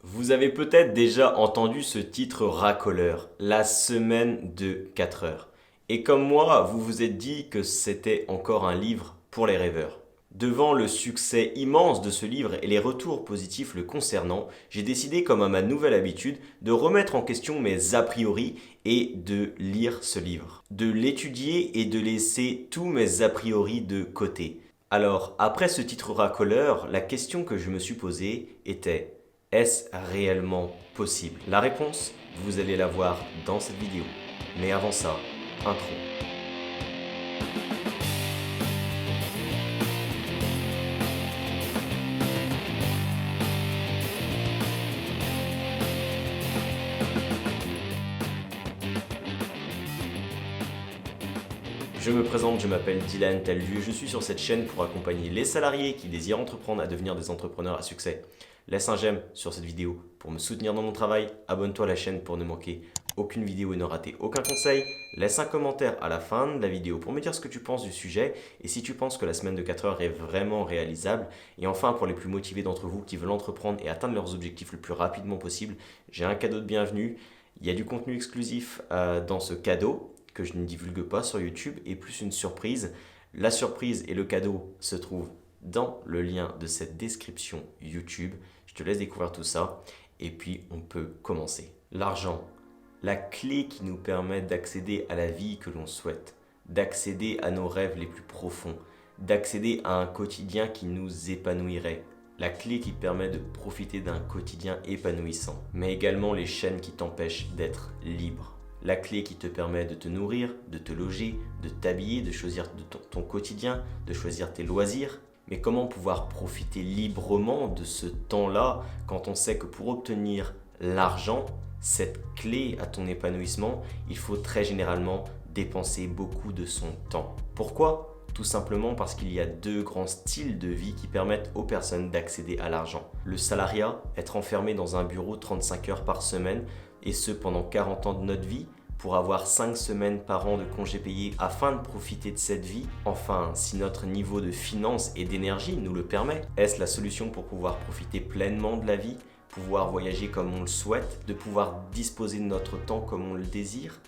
Vous avez peut-être déjà entendu ce titre racoleur, la semaine de 4 heures. Et comme moi, vous vous êtes dit que c'était encore un livre pour les rêveurs. Devant le succès immense de ce livre et les retours positifs le concernant, j'ai décidé, comme à ma nouvelle habitude, de remettre en question mes a priori et de lire ce livre. De l'étudier et de laisser tous mes a priori de côté. Alors, après ce titre racoleur, la question que je me suis posée était: est-ce réellement possible? La réponse, vous allez la voir dans cette vidéo. Mais avant ça, intro. Je me présente, je m'appelle Dylan Talvu, je suis sur cette chaîne pour accompagner les salariés qui désirent entreprendre à devenir des entrepreneurs à succès. Laisse un j'aime sur cette vidéo pour me soutenir dans mon travail, abonne-toi à la chaîne pour ne manquer aucune vidéo et ne rater aucun conseil, laisse un commentaire à la fin de la vidéo pour me dire ce que tu penses du sujet et si tu penses que la semaine de 4 heures est vraiment réalisable. Et enfin, pour les plus motivés d'entre vous qui veulent entreprendre et atteindre leurs objectifs le plus rapidement possible, j'ai un cadeau de bienvenue. Il y a du contenu exclusif dans ce cadeau que je ne divulgue pas sur YouTube et plus une surprise. La surprise et le cadeau se trouvent dans le lien de cette description YouTube. Je te laisse découvrir tout ça et puis on peut commencer. L'argent, la clé qui nous permet d'accéder à la vie que l'on souhaite, d'accéder à nos rêves les plus profonds, d'accéder à un quotidien qui nous épanouirait. La clé qui permet de profiter d'un quotidien épanouissant, mais également les chaînes qui t'empêchent d'être libre. La clé qui te permet de te nourrir, de te loger, de t'habiller, de choisir ton quotidien, de choisir tes loisirs. Mais comment pouvoir profiter librement de ce temps-là quand on sait que pour obtenir l'argent, cette clé à ton épanouissement, il faut très généralement dépenser beaucoup de son temps. Pourquoi ? Tout simplement parce qu'il y a deux grands styles de vie qui permettent aux personnes d'accéder à l'argent. Le salariat, être enfermé dans un bureau 35 heures par semaine, et ce pendant 40 ans de notre vie, pour avoir 5 semaines par an de congés payés afin de profiter de cette vie. Enfin, si notre niveau de finance et d'énergie nous le permet, est-ce la solution pour pouvoir profiter pleinement de la vie, pouvoir voyager comme on le souhaite, de pouvoir disposer de notre temps comme on le désire?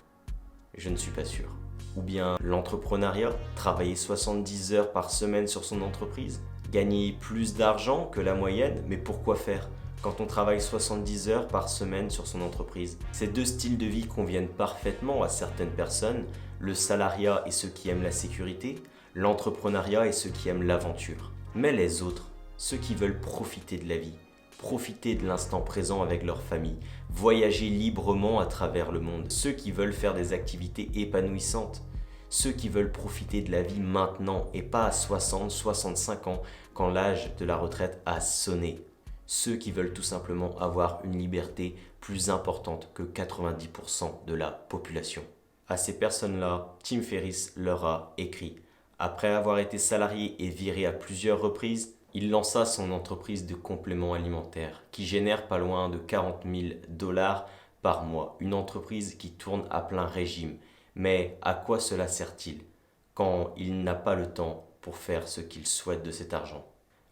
Je ne suis pas sûr. Ou bien l'entrepreneuriat, travailler 70 heures par semaine sur son entreprise, gagner plus d'argent que la moyenne, mais pourquoi faire quand on travaille 70 heures par semaine sur son entreprise? Ces deux styles de vie conviennent parfaitement à certaines personnes, le salariat et ceux qui aiment la sécurité, l'entrepreneuriat et ceux qui aiment l'aventure. Mais les autres, ceux qui veulent profiter de la vie, profiter de l'instant présent avec leur famille, voyager librement à travers le monde, ceux qui veulent faire des activités épanouissantes, ceux qui veulent profiter de la vie maintenant et pas à 60, 65 ans quand l'âge de la retraite a sonné. Ceux qui veulent tout simplement avoir une liberté plus importante que 90% de la population. À ces personnes-là, Tim Ferriss leur a écrit. Après avoir été salarié et viré à plusieurs reprises, il lança son entreprise de compléments alimentaires qui génère pas loin de 40 000 $ par mois. Une entreprise qui tourne à plein régime. Mais à quoi cela sert-il quand il n'a pas le temps pour faire ce qu'il souhaite de cet argent?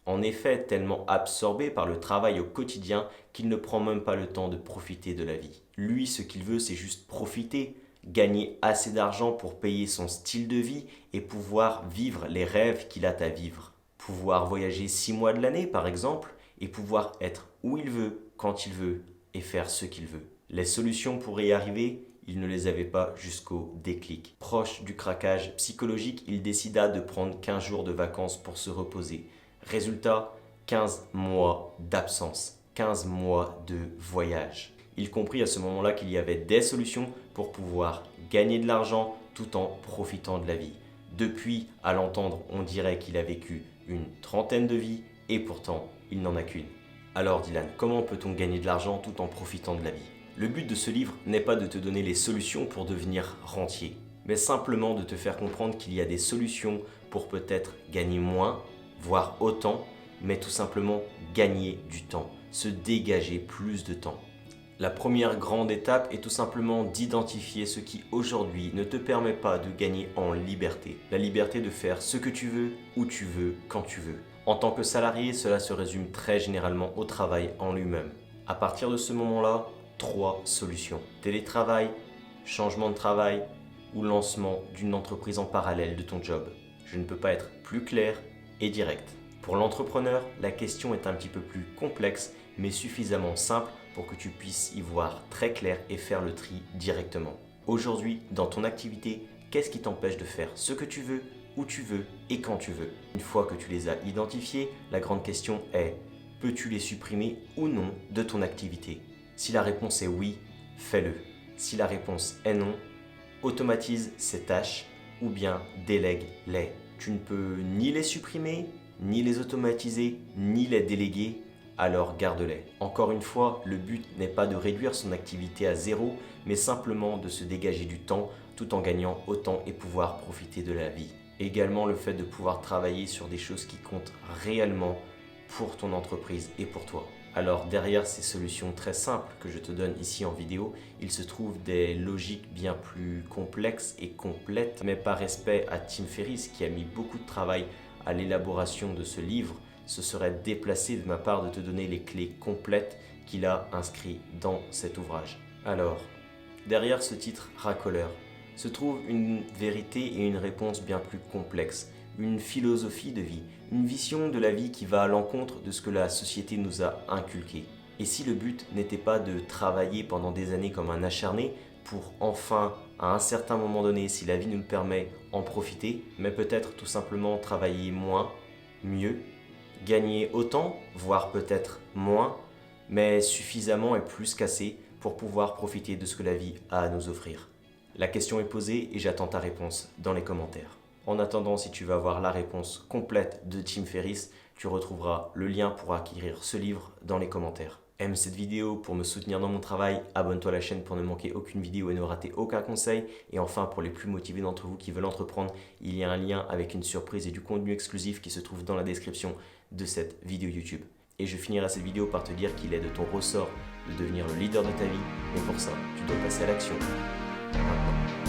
En effet, tellement absorbé par le travail au quotidien qu'il ne prend même pas le temps de profiter de la vie. Lui, ce qu'il veut, c'est juste profiter, gagner assez d'argent pour payer son style de vie et pouvoir vivre les rêves qu'il a à vivre. Pouvoir voyager 6 mois de l'année, par exemple, et pouvoir être où il veut, quand il veut, et faire ce qu'il veut. Les solutions pour y arriver, il ne les avait pas jusqu'au déclic. Proche du craquage psychologique, il décida de prendre 15 jours de vacances pour se reposer. Résultat, 15 mois d'absence, 15 mois de voyage. Il comprit à ce moment-là qu'il y avait des solutions pour pouvoir gagner de l'argent tout en profitant de la vie. Depuis, à l'entendre, on dirait qu'il a vécu une trentaine de vies et pourtant, il n'en a qu'une. Alors Dylan, comment peut-on gagner de l'argent tout en profitant de la vie? Le but de ce livre n'est pas de te donner les solutions pour devenir rentier, mais simplement de te faire comprendre qu'il y a des solutions pour peut-être gagner moins, voire autant, mais tout simplement gagner du temps, se dégager plus de temps. La première grande étape est tout simplement d'identifier ce qui aujourd'hui ne te permet pas de gagner en liberté. La liberté de faire ce que tu veux, où tu veux, quand tu veux. En tant que salarié, cela se résume très généralement au travail en lui-même. À partir de ce moment-là, 3 solutions. Télétravail, changement de travail ou lancement d'une entreprise en parallèle de ton job. Je ne peux pas être plus clair et direct. Pour l'entrepreneur, la question est un petit peu plus complexe mais suffisamment simple pour que tu puisses y voir très clair et faire le tri directement. Aujourd'hui, dans ton activité, qu'est-ce qui t'empêche de faire ce que tu veux, où tu veux et quand tu veux? Une fois que tu les as identifiés, la grande question est: peux-tu les supprimer ou non de ton activité? Si la réponse est oui, fais-le. Si la réponse est non, automatise ces tâches ou bien délègue-les. Tu ne peux ni les supprimer, ni les automatiser, ni les déléguer, alors garde-les. Encore une fois, le but n'est pas de réduire son activité à zéro, mais simplement de se dégager du temps tout en gagnant autant et pouvoir profiter de la vie. Également le fait de pouvoir travailler sur des choses qui comptent réellement pour ton entreprise et pour toi. Alors derrière ces solutions très simples que je te donne ici en vidéo, il se trouve des logiques bien plus complexes et complètes, mais par respect à Tim Ferriss qui a mis beaucoup de travail à l'élaboration de ce livre, ce serait déplacé de ma part de te donner les clés complètes qu'il a inscrites dans cet ouvrage. Alors, derrière ce titre racoleur, se trouve une vérité et une réponse bien plus complexes, une philosophie de vie, une vision de la vie qui va à l'encontre de ce que la société nous a inculqué. Et si le but n'était pas de travailler pendant des années comme un acharné pour enfin, à un certain moment donné, si la vie nous le permet, en profiter, mais peut-être tout simplement travailler moins, mieux, gagner autant, voire peut-être moins, mais suffisamment et plus qu'assez pour pouvoir profiter de ce que la vie a à nous offrir. La question est posée et j'attends ta réponse dans les commentaires. En attendant, si tu veux avoir la réponse complète de Tim Ferriss, tu retrouveras le lien pour acquérir ce livre dans les commentaires. Aime cette vidéo pour me soutenir dans mon travail, abonne-toi à la chaîne pour ne manquer aucune vidéo et ne rater aucun conseil. Et enfin, pour les plus motivés d'entre vous qui veulent entreprendre, il y a un lien avec une surprise et du contenu exclusif qui se trouve dans la description de cette vidéo YouTube. Et je finirai cette vidéo par te dire qu'il est de ton ressort de devenir le leader de ta vie, mais pour ça, tu dois passer à l'action. Maintenant.